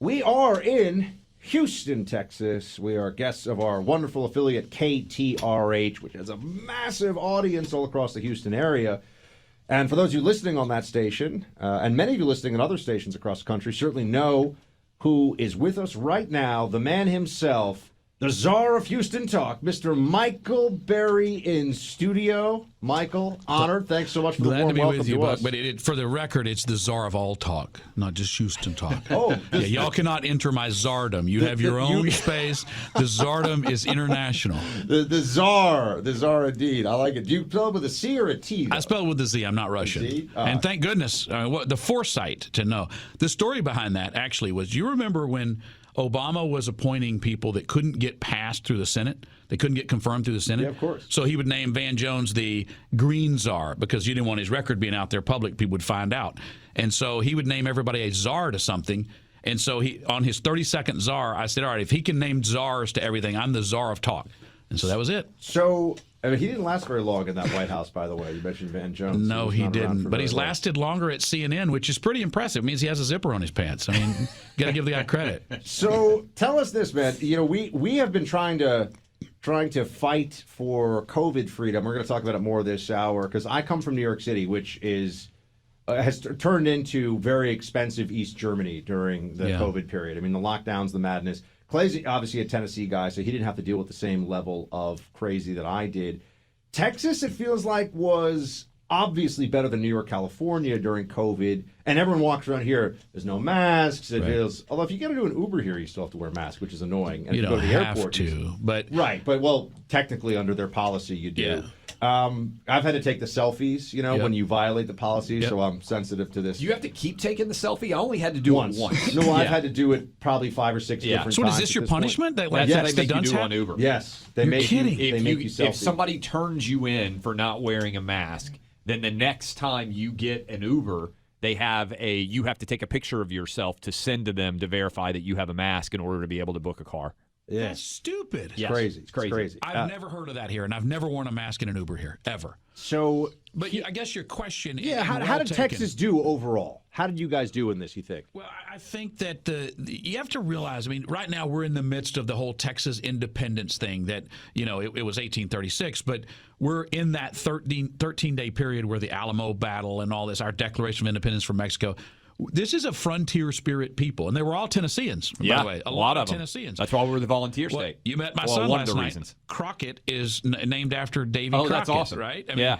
We are in Houston, Texas. We are guests of our wonderful affiliate KTRH, which has a massive audience all across the Houston area. And for those of you listening on that station, and many of you listening on other stations across the country, certainly know who is with us right now, the man himself, the czar of Houston Talk, Mr. Michael Berry in studio. Michael, honored. Thanks so much for the warm welcome to us. But for the record, it's the czar of all talk, not just Houston Talk. Y'all cannot enter my czardom. You have your own space. The czardom is international. The czar indeed. I like it. Do you spell it with a C or a T? Though? I spell it with a Z. I'm not Russian. And thank goodness, the foresight to know. The story behind that actually was, you remember when Obama was appointing people that couldn't get passed through the Senate? They couldn't get confirmed through the Senate? Yeah, of course. So he would name Van Jones the Green Czar because you didn't want his record being out there public. People would find out. And so he would name everybody a czar to something. And so he, on his 32nd czar, I said, all right, if he can name czars to everything, I'm the czar of talk. And so that was it. So I mean, he didn't last very long in that White House, by the way. You mentioned Van Jones. No, he didn't. But he's lasted longer at CNN, which is pretty impressive. It means he has a zipper on his pants. I mean, got to give the guy credit. So tell us this, man. You know, we have been trying to fight for COVID freedom. We're going to talk about it more this hour because I come from New York City, which is has turned into very expensive East Germany during the COVID period. I mean, the lockdowns, the madness. Clay's obviously a Tennessee guy, so he didn't have to deal with the same level of crazy that I did. Texas, it feels like, was obviously better than New York, California during COVID. And everyone walks around here, there's no masks. It feels, although if you get into an Uber here, you still have to wear a mask, which is annoying. And you if don't go to the have airport, to. But well, technically under their policy, you do. Yeah. I've had to take the selfies, when you violate the policy, so I'm sensitive to this. You have to keep taking the selfie? I only had to do it once. No, I've had to do it probably 5 or 6 different times. So is this your punishment? That's what they make you do on Uber. Yes. You're kidding. If somebody turns you in for not wearing a mask, then the next time you get an Uber, you have to take a picture of yourself to send to them to verify that you have a mask in order to be able to book a car. Yeah. That's stupid. It's crazy. It's crazy. I've never heard of that here, and I've never worn a mask in an Uber here, ever. So, but I guess your question is, how did Texas do overall? How did you guys do in this, you think? Well, I think that you have to realize, I mean, right now we're in the midst of the whole Texas independence thing that, it was 1836, but we're in that 13-day period where the Alamo battle and all this, our Declaration of Independence from Mexico. This is a frontier spirit people, and they were all Tennesseans, by the way. A lot of Tennesseans. That's why we're the volunteer state. You met my son last night. Reasons. Crockett is named after Davy Crockett. That's awesome. Right? I mean,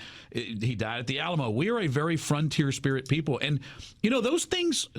he died at the Alamo. We are a very frontier spirit people, and those things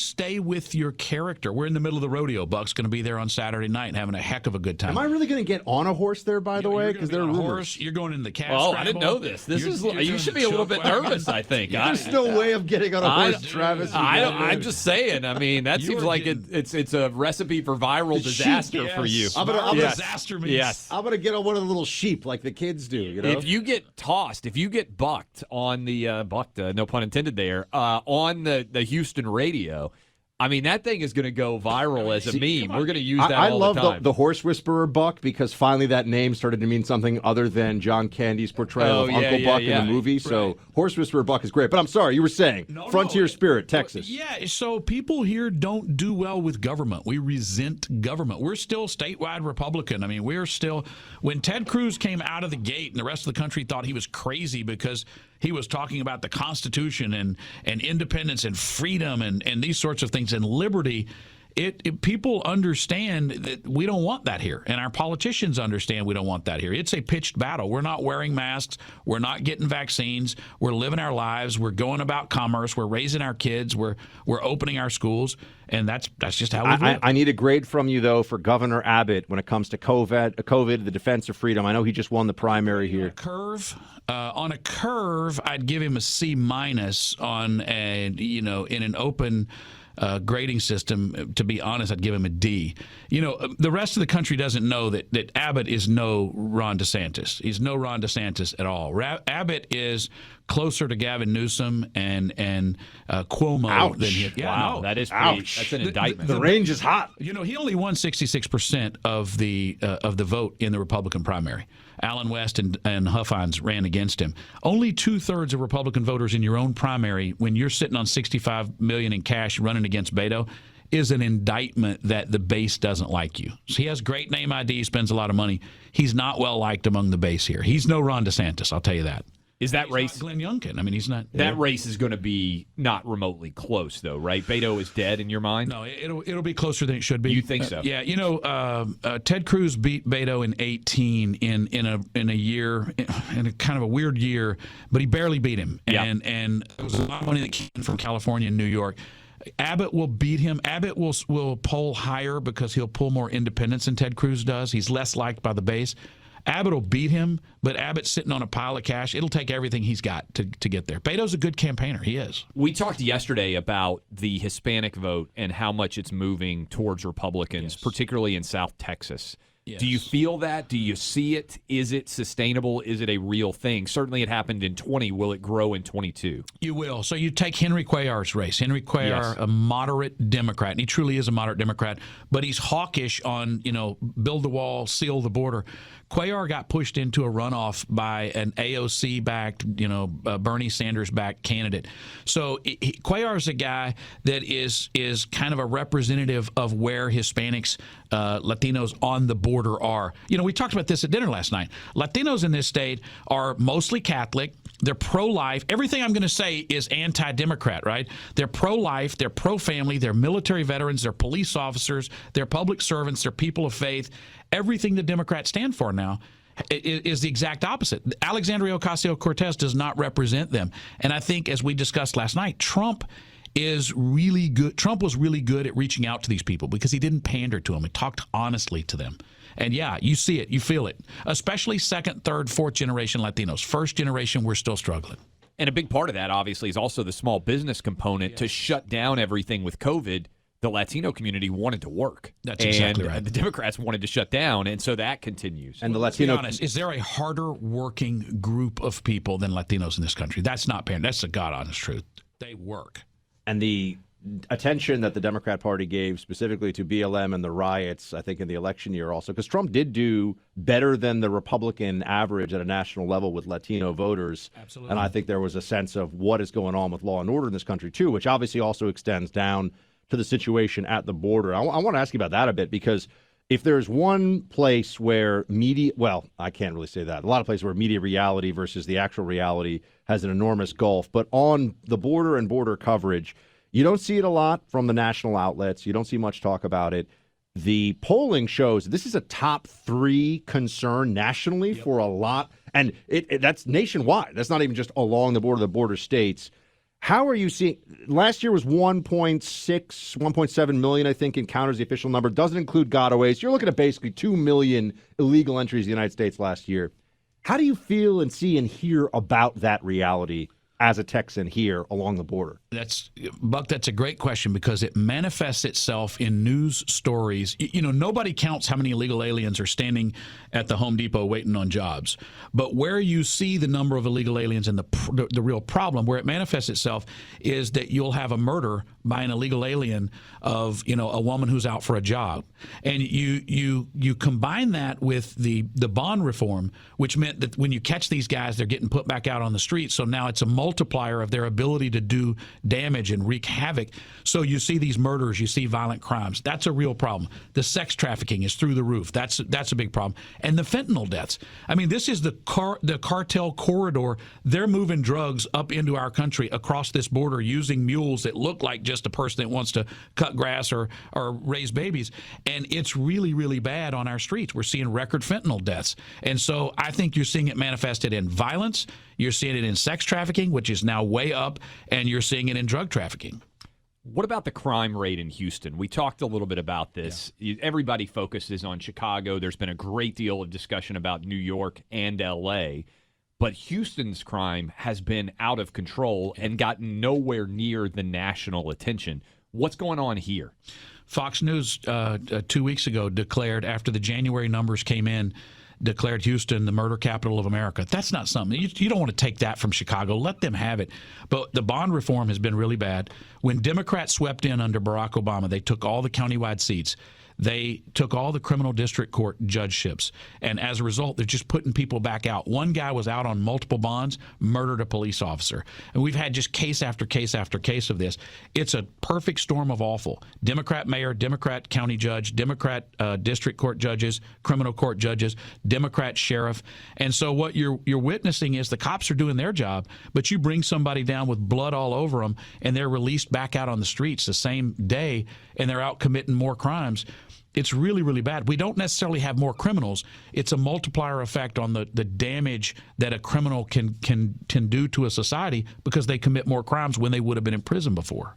stay with your character. We're in the middle of the rodeo. Buck's going to be there on Saturday night having a heck of a good time. Am I really going to get on a horse there, by the way? Because they're on a horse. You're going in the cash. Oh, I didn't know this. You should be a little bit nervous, I think. There's no way of getting on a horse, Travis. I'm just saying. I mean, that seems like it's a recipe for viral disaster for you. I'm gonna disaster means. Yes. I'm going to get on one of the little sheep like the kids do. If you get tossed, if you get bucked on the no pun intended there, on the Houston radio, I mean, that thing is going to go viral as a meme. We're going to use that all the time. I love the horse whisperer Buck because finally that name started to mean something other than John Candy's portrayal of Uncle Buck in the movie. So horse whisperer Buck is great. But I'm sorry, you were saying frontier spirit, Texas. Yeah, so people here don't do well with government. We resent government. We're still statewide Republican. I mean, we're still – when Ted Cruz came out of the gate and the rest of the country thought he was crazy because – he was talking about the Constitution and independence and freedom and these sorts of things and liberty. People understand that we don't want that here, and our politicians understand we don't want that here. It's a pitched battle. We're not wearing masks. We're not getting vaccines. We're living our lives. We're going about commerce. We're raising our kids. We're opening our schools, and that's just how we live. I need a grade from you, though, for Governor Abbott when it comes to COVID, the defense of freedom. I know he just won the primary here. On a curve, I'd give him a C- on in an open grading system. To be honest, I'd give him a D. The rest of the country doesn't know that Abbott is no Ron DeSantis. He's no Ron DeSantis at all. Abbott is closer to Gavin Newsom and Cuomo than he. Yeah, wow, no. That is pretty, that's an indictment. The range is hot. He only won 66% of the vote in the Republican primary. Allen West and Huffines ran against him. Only 2/3 of Republican voters in your own primary, when you're sitting on $65 million in cash running against Beto, is an indictment that the base doesn't like you. So he has great name ID, spends a lot of money. He's not well liked among the base here. He's no Ron DeSantis, I'll tell you that. Is that race? Glenn Youngkin. I mean, he's not. That race is going to be not remotely close, though, right? Beto is dead in your mind? No, it'll be closer than it should be. You think so? Yeah. You know, Ted Cruz beat Beto in 2018 in a year, in a kind of a weird year, but he barely beat him. Yeah. And there was a lot of money that came from California and New York. Abbott will beat him. Abbott will poll higher because he'll pull more independents than Ted Cruz does. He's less liked by the base. Abbott will beat him, but Abbott's sitting on a pile of cash. It'll take everything he's got to get there. Beto's a good campaigner. He is. We talked yesterday about the Hispanic vote and how much it's moving towards Republicans, particularly in South Texas. Yes. Do you feel that? Do you see it? Is it sustainable? Is it a real thing? Certainly it happened in 20. Will it grow in 22? You will. So you take Henry Cuellar's race. Henry Cuellar, a moderate Democrat, and he truly is a moderate Democrat, but he's hawkish on, build the wall, seal the border. Cuellar got pushed into a runoff by an AOC-backed, Bernie Sanders-backed candidate. So Cuellar's a guy that is kind of a representative of where Hispanics, Latinos on the border are. We talked about this at dinner last night. Latinos in this state are mostly Catholic. They're pro-life. Everything I'm going to say is anti-Democrat, right? They're pro-life. They're pro-family. They're military veterans. They're police officers. They're public servants. They're people of faith. Everything the Democrats stand for now is the exact opposite. Alexandria Ocasio-Cortez does not represent them. And I think, as we discussed last night, Trump is really good. Trump was really good at reaching out to these people because he didn't pander to them. He talked honestly to them. And yeah, you see it, you feel it, especially second, third, fourth generation Latinos. First generation, we're still struggling. And a big part of that, obviously, is also the small business component. To shut down everything with COVID, the Latino community wanted to work. That's exactly right. And the Democrats wanted to shut down, and so that continues. And the Latino. Let's be honest, is there a harder working group of people than Latinos in this country? That's not pandering. That's the God honest truth. They work. And the attention that the Democrat Party gave specifically to BLM and the riots, I think, in the election year also, because Trump did do better than the Republican average at a national level with Latino voters. Absolutely. And I think there was a sense of what is going on with law and order in this country, too, which obviously also extends down to the situation at the border. I want to ask you about that a bit, because if there's one place where media, well, I can't really say that. A lot of places where media reality versus the actual reality has an enormous gulf. But on the border and border coverage, you don't see it a lot from the national outlets. You don't see much talk about it. The polling shows this is a top 3 concern nationally for a lot. And that's nationwide. That's not even just along the border states. How are you seeing? Last year was 1.7 million, I think, encounters, the official number. Doesn't include gotaways. You're looking at basically 2 million illegal entries in the United States last year. How do you feel and see and hear about that reality as a Texan here along the border? Buck, that's a great question, because it manifests itself in news stories. Nobody counts how many illegal aliens are standing at the Home Depot waiting on jobs. But where you see the number of illegal aliens and the real problem, where it manifests itself, is that you'll have a murder by an illegal alien of, a woman who's out for a job. And you combine that with the bond reform, which meant that when you catch these guys, they're getting put back out on the street. So now it's a multiplier of their ability to do damage and wreak havoc. So you see these murders, you see violent crimes. That's a real problem. The sex trafficking is through the roof. That's a big problem. And the fentanyl deaths. I mean, this is the cartel corridor. They're moving drugs up into our country across this border using mules that look like just a person that wants to cut grass or raise babies. And it's really, really bad on our streets. We're seeing record fentanyl deaths. And so I think you're seeing it manifested in violence. You're seeing it in sex trafficking, which is now way up, and you're seeing it in drug trafficking. What about the crime rate in Houston? We talked a little bit about this. Yeah. Everybody focuses on Chicago. There's been a great deal of discussion about New York and L.A., but Houston's crime has been out of control and gotten nowhere near the national attention. What's going on here? Fox News 2 weeks ago declared, after the January numbers came in, declared Houston the murder capital of America. That's not something. You don't want to take that from Chicago. Let them have it. But the bond reform has been really bad. When Democrats swept in under Barack Obama, they took all the countywide seats. They took all the criminal district court judgeships, and as a result, they're just putting people back out. One guy was out on multiple bonds, murdered a police officer. And we've had just case after case after case of this. It's a perfect storm of awful. Democrat mayor, Democrat county judge, Democrat district court judges, criminal court judges, Democrat sheriff. And so what you're witnessing is the cops are doing their job, but you bring somebody down with blood all over them, and they're released back out on the streets the same day, and they're out committing more crimes. It's really, really bad. We don't necessarily have more criminals. It's a multiplier effect on the damage that a criminal can do to a society because they commit more crimes when they would have been in prison before.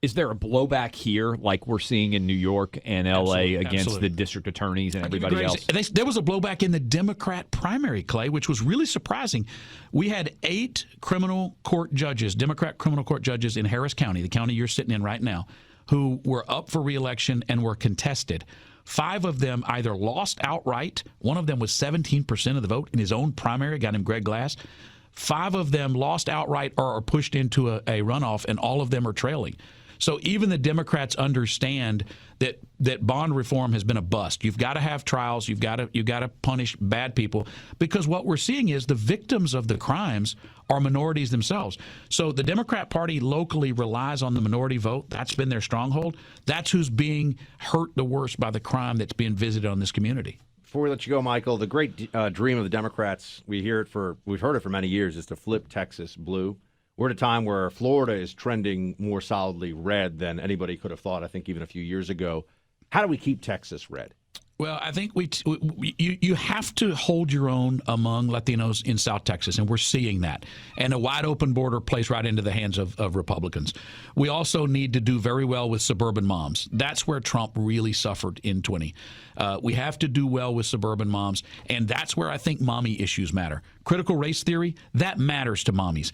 Is there a blowback here like we're seeing in New York and L.A. against the district attorneys and everybody else? There was a blowback in the Democrat primary, Clay, which was really surprising. We had 8 criminal court judges, Democrat criminal court judges in Harris County, the county you're sitting in right now, who were up for re-election and were contested. 5 of them either lost outright. One of them was 17% of the vote in his own primary, a guy named Greg Glass. 5 of them lost outright or are pushed into a runoff, and all of them are trailing. So even the Democrats understand that bond reform has been a bust. You've got to have trials. You've got to punish bad people, because what we're seeing is the victims of the crimes are minorities themselves. So the Democrat Party locally relies on the minority vote. That's been their stronghold. That's who's being hurt the worst by the crime that's being visited on this community. Before we let you go, Michael, the great dream of the Democrats, we've heard it for many years, is to flip Texas blue. We're at a time where Florida is trending more solidly red than anybody could have thought, I think, even a few years ago. How do we keep Texas red? Well, I think you have to hold your own among Latinos in South Texas, and we're seeing that. And a wide open border plays right into the hands of Republicans. We also need to do very well with suburban moms. That's where Trump really suffered in 20. We have to do well with suburban moms, and that's where I think mommy issues matter. Critical race theory, that matters to mommies.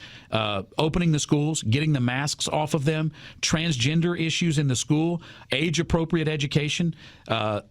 Opening the schools, getting the masks off of them, transgender issues in the school, age-appropriate education,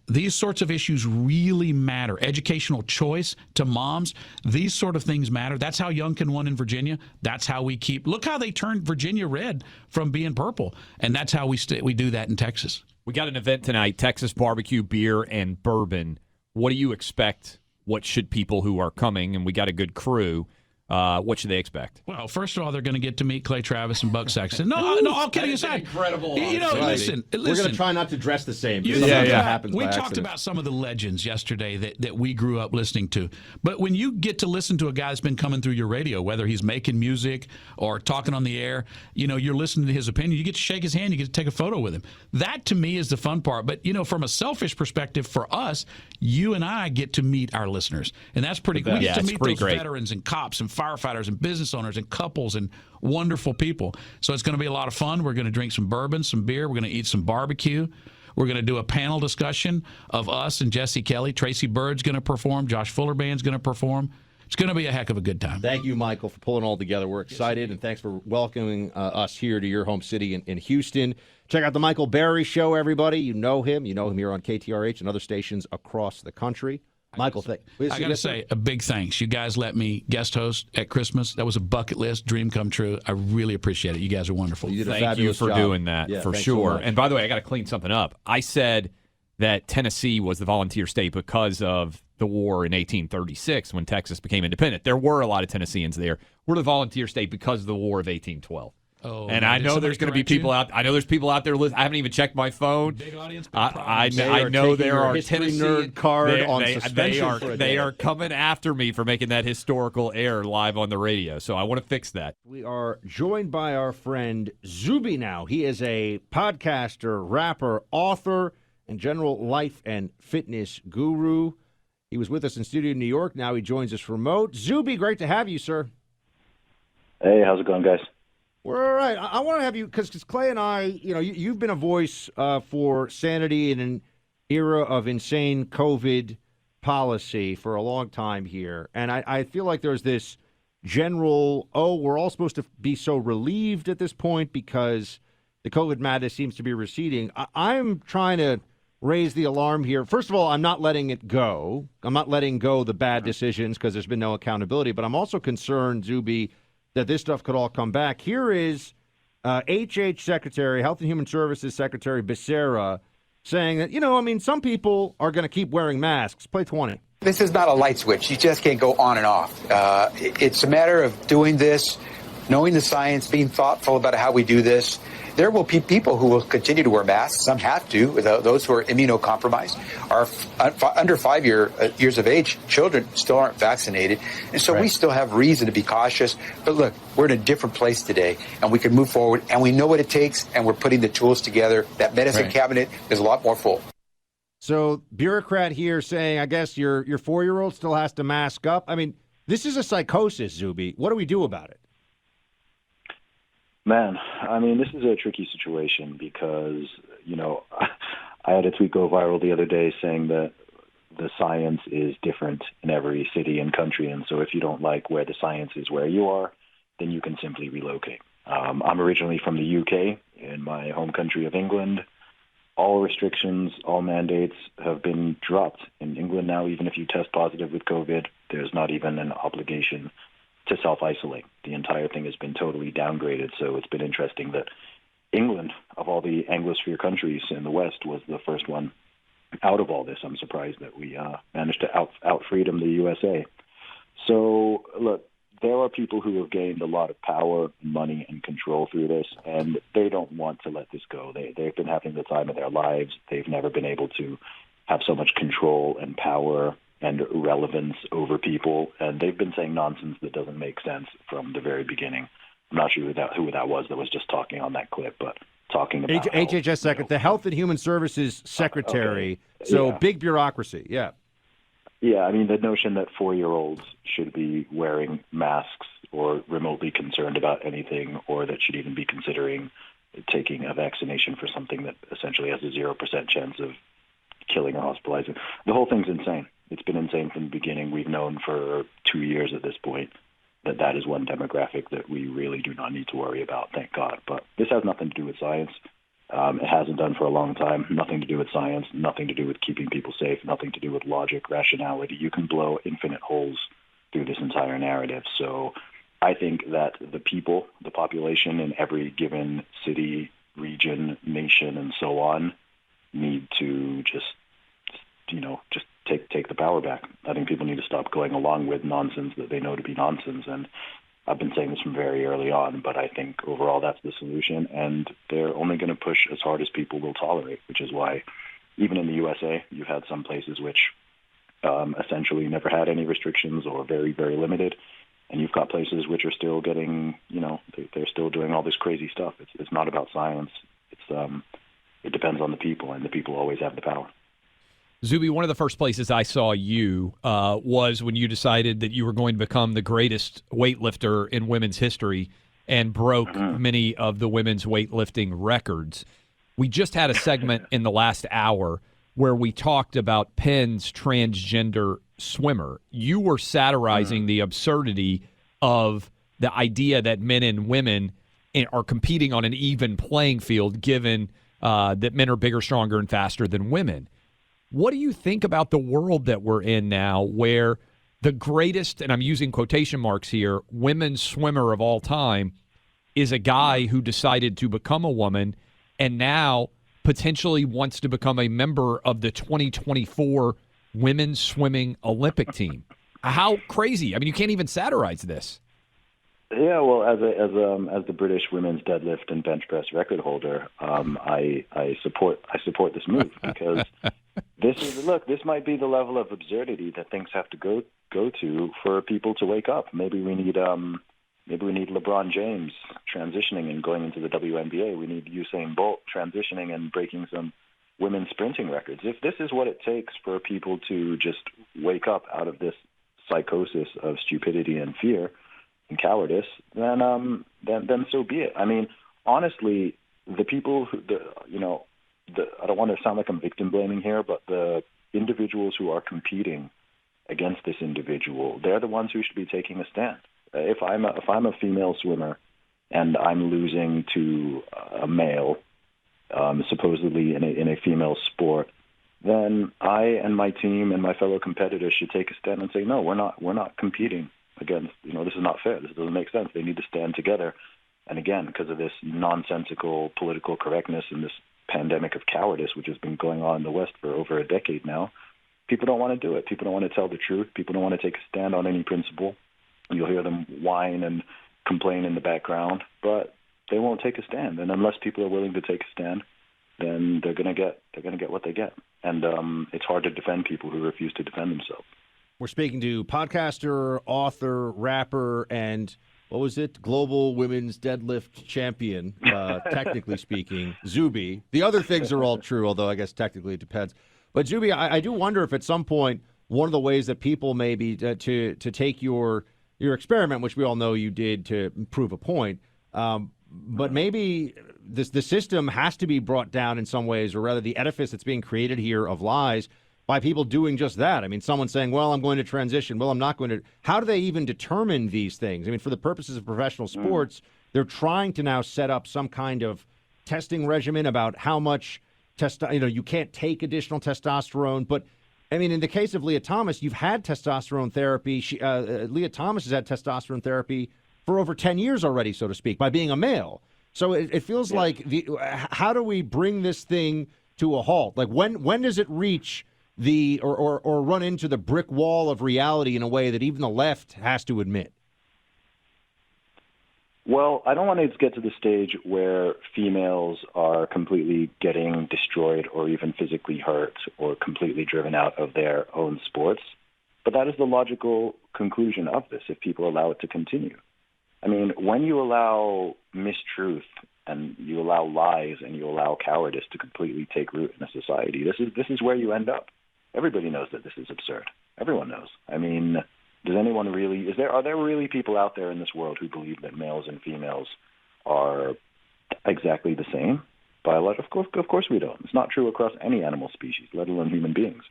these sorts of issues really matter. Educational choice to moms, these sort of things matter. That's how Youngkin won in Virginia. That's how we keep. Look how they turned Virginia red from being purple, and that's how we do that in Texas. We got an event tonight, Texas barbecue, beer, and bourbon. What do you expect? What should people who are coming, and we got a good crew, what should they expect? Well, first of all, they're going to get to meet Clay Travis and Buck Sexton. No, all kidding aside. Incredible. Listen. We're going to try not to dress the same. Yeah. We talked about some of the legends yesterday that we grew up listening to. But when you get to listen to a guy that's been coming through your radio, whether he's making music or talking on the air, you're listening to his opinion. You get to shake his hand. You get to take a photo with him. That, to me, is the fun part. But, from a selfish perspective, for us, you and I get to meet our listeners. And that's pretty cool. We get to meet those veterans and cops and firefighters and business owners and couples and wonderful people. So it's going to be a lot of fun. We're going to drink some bourbon, some beer. We're going to eat some barbecue. We're going to do a panel discussion of us and Jesse Kelly. Tracy Bird's going to perform. Josh Fuller Band's going to perform. It's going to be a heck of a good time. Thank you, Michael, for pulling it all together. We're excited, and thanks for welcoming us here to your home city in Houston. Check out the Michael Berry Show, everybody. You know him. You know him here on KTRH and other stations across the country. Michael, I got to say a big thanks. You guys let me guest host at Christmas. That was a bucket list dream come true. I really appreciate it. You guys are wonderful. Thank you for doing that, for sure. And by the way, I got to clean something up. I said that Tennessee was the volunteer state because of the war in 1836 when Texas became independent. There were a lot of Tennesseans there. We're the volunteer state because of the War of 1812. Oh, and I know there's going to be people out. I know there's people out there. I haven't even checked my phone. Big audience. I know there are Tennessee nerd card on suspension. They are coming after me for making that historical error live on the radio. So I want to fix that. We are joined by our friend Zuby now. He is a podcaster, rapper, author, and general life and fitness guru. He was with us in studio in New York. Now he joins us remote. Zuby, great to have you, sir. Hey, how's it going, guys? We're all right. I want to have you, because Clay and I, you've been a voice for sanity in an era of insane COVID policy for a long time here. And I feel like there's this general, we're all supposed to be so relieved at this point because the COVID madness seems to be receding. I'm trying to raise the alarm here. First of all, I'm not letting it go. I'm not letting go the bad decisions because there's been no accountability. But I'm also concerned, Zuby, that this stuff could all come back. Here is HH Secretary, Health and Human Services Secretary Becerra saying that, some people are going to keep wearing masks. Play 20. This is not a light switch. You just can't go on and off. It's a matter of doing this, knowing the science, being thoughtful about how we do this. There will be people who will continue to wear masks. Some have to. Those who are immunocompromised are under 5 years of age. Children still aren't vaccinated. And so we still have reason to be cautious. But look, we're in a different place today, and we can move forward, and we know what it takes, and we're putting the tools together. That medicine cabinet is a lot more full. So bureaucrat here saying, I guess your 4-year-old still has to mask up. I mean, this is a psychosis, Zuby. What do we do about it? Man, I mean, this is a tricky situation because, I had a tweet go viral the other day saying that the science is different in every city and country. And so if you don't like where the science is where you are, then you can simply relocate. I'm originally from the UK, in my home country of England. All restrictions, all mandates have been dropped. In England now, even if you test positive with COVID, there's not even an obligation to self-isolate. The entire thing has been totally downgraded. So it's been interesting that England, of all the Anglosphere countries in the West, was the first one out of all this. I'm surprised that we managed to out-freedom the USA. So, look, there are people who have gained a lot of power, money, and control through this, and they don't want to let this go. They've been having the time of their lives. They've never been able to have so much control and power and relevance over people, and they've been saying nonsense that doesn't make sense from the very beginning. I'm not sure who that was that was just talking on that clip, but talking about HHS Secretary, the Health and Human Services Secretary, big bureaucracy, Yeah, I mean, the notion that 4-year-olds should be wearing masks or remotely concerned about anything, or that should even be considering taking a vaccination for something that essentially has a 0% chance of killing or hospitalizing. The whole thing's insane. It's been insane from the beginning. We've known for 2 years at this point that is one demographic that we really do not need to worry about, thank God. But this has nothing to do with science. It hasn't done for a long time. Nothing to do with science, nothing to do with keeping people safe, nothing to do with logic, rationality. You can blow infinite holes through this entire narrative. So I think that the people, the population in every given city, region, nation, and so on need to just take the power back. I think people need to stop going along with nonsense that they know to be nonsense. And I've been saying this from very early on, but I think overall that's the solution. And they're only going to push as hard as people will tolerate, which is why even in the USA, you've had some places which essentially never had any restrictions or very, very limited. And you've got places which are still getting, they're still doing all this crazy stuff. It's not about science. It depends on the people, and the people always have the power. Zuby, one of the first places I saw you was when you decided that you were going to become the greatest weightlifter in women's history and broke many of the women's weightlifting records. We just had a segment in the last hour where we talked about Penn's transgender swimmer. You were satirizing the absurdity of the idea that men and women are competing on an even playing field, given that men are bigger, stronger, and faster than women. What do you think about the world that we're in now, where the greatest, and I'm using quotation marks here, women's swimmer of all time is a guy who decided to become a woman and now potentially wants to become a member of the 2024 women's swimming Olympic team? How crazy. I mean, you can't even satirize this. Yeah, well, as the British women's deadlift and bench press record holder, I support this move because this might be the level of absurdity that things have to go to for people to wake up. Maybe we need LeBron James transitioning and going into the WNBA. We need Usain Bolt transitioning and breaking some women's sprinting records. If this is what it takes for people to just wake up out of this psychosis of stupidity and fear and cowardice, then so be it. I mean, honestly, the people who, I don't want to sound like I'm victim blaming here, but the individuals who are competing against this individual, they're the ones who should be taking a stand. If I'm a female swimmer and I'm losing to a male, supposedly in a female sport, then I and my team and my fellow competitors should take a stand and say, no, we're not competing against, this is not fair. This doesn't make sense. They need to stand together. And again, because of this nonsensical political correctness and this pandemic of cowardice, which has been going on in the West for over a decade now. People don't want to do it. People don't want to tell the truth. People don't want to take a stand on any principle. You'll hear them whine and complain in the background, but they won't take a stand. And unless people are willing to take a stand, then they're going to get what they get. And it's hard to defend people who refuse to defend themselves. We're speaking to podcaster, author, rapper, and what was it? Global women's deadlift champion, technically speaking, Zuby. The other things are all true, although I guess technically it depends. But Zuby, I do wonder if at some point one of the ways that people maybe to take your experiment, which we all know you did to prove a point, but maybe the system has to be brought down in some ways, or rather the edifice that's being created here of lies by people doing just that. I mean, someone saying, well, I'm going to transition. Well, I'm not going to. How do they even determine these things? I mean, for the purposes of professional sports, they're trying to now set up some kind of testing regimen about how much you can't take additional testosterone. But, I mean, in the case of Leah Thomas, you've had testosterone therapy. Leah Thomas has had testosterone therapy for over 10 years already, so to speak, by being a male. So it feels like, how do we bring this thing to a halt? Like, when does it reach or run into the brick wall of reality in a way that even the left has to admit? Well, I don't want to get to the stage where females are completely getting destroyed or even physically hurt or completely driven out of their own sports. But that is the logical conclusion of this if people allow it to continue. I mean, when you allow mistruth and you allow lies and you allow cowardice to completely take root in a society, this is where you end up. Everybody knows that this is absurd. Everyone knows. I mean, does anyone really? Are there really people out there in this world who believe that males and females are exactly the same? Of course we don't. It's not true across any animal species, let alone human beings.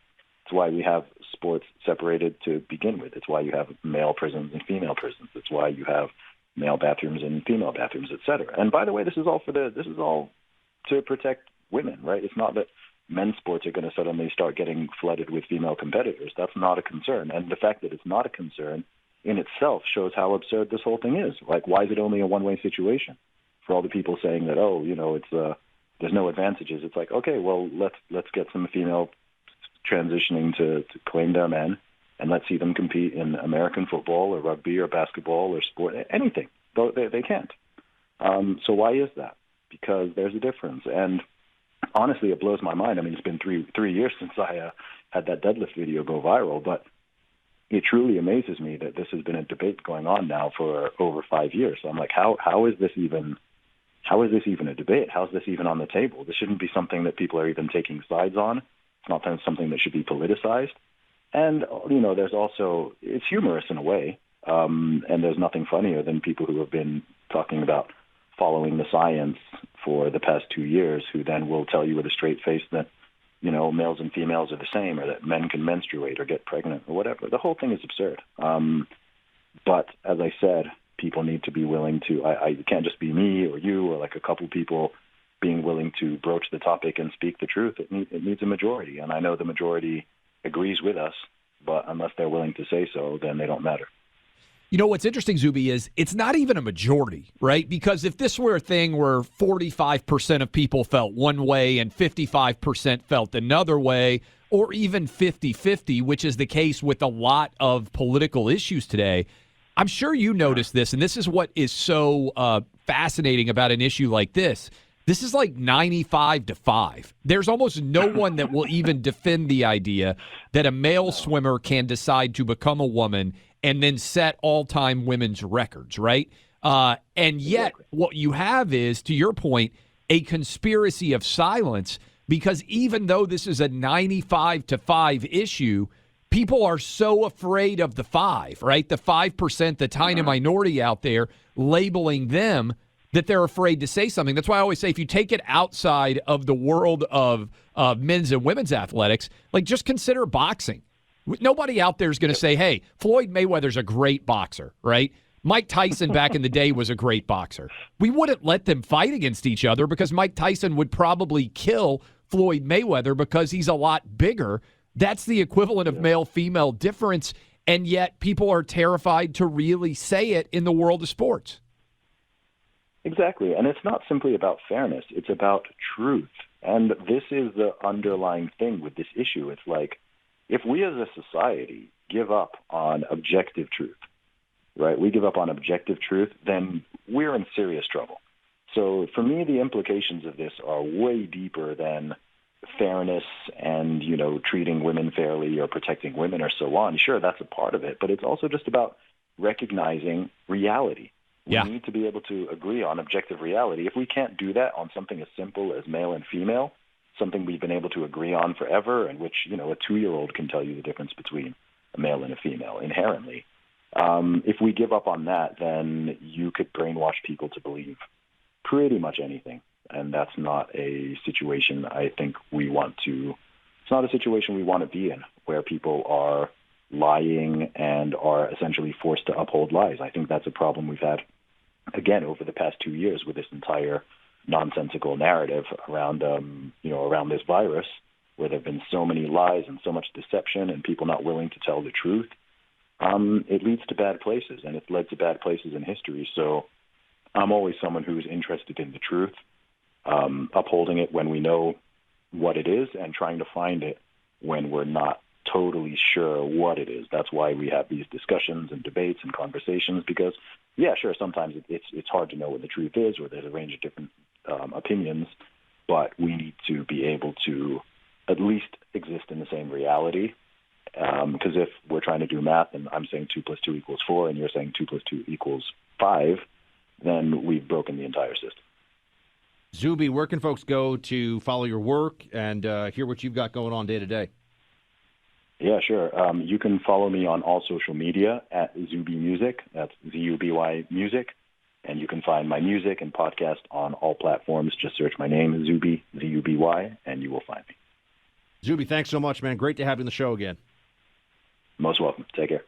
It's why we have sports separated to begin with. It's why you have male prisons and female prisons. It's why you have male bathrooms and female bathrooms, etc. And by the way, this is all to protect women, right? It's not that men's sports are going to suddenly start getting flooded with female competitors. That's not a concern. And the fact that it's not a concern in itself shows how absurd this whole thing is. Like, why is it only a one-way situation? For all the people saying that, there's no advantages. It's like, okay, well, let's get some female transitioning to claim their men, and let's see them compete in American football or rugby or basketball or sport, anything. They can't. So why is that? Because there's a difference. And honestly, it blows my mind. I mean, it's been three years since I had that deadlift video go viral, but it truly amazes me that this has been a debate going on now for over 5 years. So I'm like, how is this even a debate? How is this even on the table? This shouldn't be something that people are even taking sides on. It's not something that should be politicized. And, there's also, it's humorous in a way, and there's nothing funnier than people who have been talking about following the science for the past 2 years, who then will tell you with a straight face that, males and females are the same, or that men can menstruate or get pregnant or whatever. The whole thing is absurd. But as I said, people need to be willing to, it can't just be me or you or like a couple people being willing to broach the topic and speak the truth. It needs a majority. And I know the majority agrees with us, but unless they're willing to say so, then they don't matter. You know, what's interesting, Zuby, is it's not even a majority, right? Because if this were a thing where 45% of people felt one way and 55% felt another way, or even 50-50, which is the case with a lot of political issues today, I'm sure you noticed this, and this is what is so fascinating about an issue like this. This is like 95-5. There's almost no one that will even defend the idea that a male swimmer can decide to become a woman and then set all-time women's records, right? And yet what you have is, to your point, a conspiracy of silence, because even though this is a 95-5 issue, people are so afraid of the 5, right? The 5%, the tiny minority out there, labeling them, that they're afraid to say something. That's why I always say, if you take it outside of the world of men's and women's athletics, like just consider boxing. Nobody out there is going to say, hey, Floyd Mayweather's a great boxer, right? Mike Tyson back in the day was a great boxer. We wouldn't let them fight against each other because Mike Tyson would probably kill Floyd Mayweather because he's a lot bigger. That's the equivalent of male-female difference, and yet people are terrified to really say it in the world of sports. Exactly, and it's not simply about fairness. It's about truth. And this is the underlying thing with this issue. It's like, if we as a society give up on objective truth, right? We give up on objective truth, then we're in serious trouble. So for me, the implications of this are way deeper than fairness and, treating women fairly or protecting women or so on. Sure, that's a part of it, but it's also just about recognizing reality. We Yeah. need to be able to agree on objective reality. If we can't do that on something as simple as male and female, something we've been able to agree on forever, and which, a 2-year-old can tell you the difference between a male and a female inherently. If we give up on that, then you could brainwash people to believe pretty much anything. And that's not a situation I think we want to, it's not a situation we want to be in, where people are lying and are essentially forced to uphold lies. I think that's a problem we've had, again, over the past 2 years with this entire nonsensical narrative around, around this virus, where there have been so many lies and so much deception and people not willing to tell the truth. It leads to bad places, and it's led to bad places in history. So I'm always someone who's interested in the truth, upholding it when we know what it is and trying to find it when we're not totally sure what it is. That's why we have these discussions and debates and conversations, because, yeah, sure, sometimes it's hard to know what the truth is, or there's a range of different opinions, but we need to be able to at least exist in the same reality. Because if we're trying to do math and I'm saying 2 + 2 = 4 and you're saying 2 + 2 = 5, then we've broken the entire system. Zuby, where can folks go to follow your work and hear what you've got going on day to day? Yeah, sure. You can follow me on all social media at Zuby Music. That's ZUBY Music. And you can find my music and podcast on all platforms. Just search my name, Zuby, ZUBY, and you will find me. Zuby, thanks so much, man. Great to have you on the show again. Most welcome. Take care.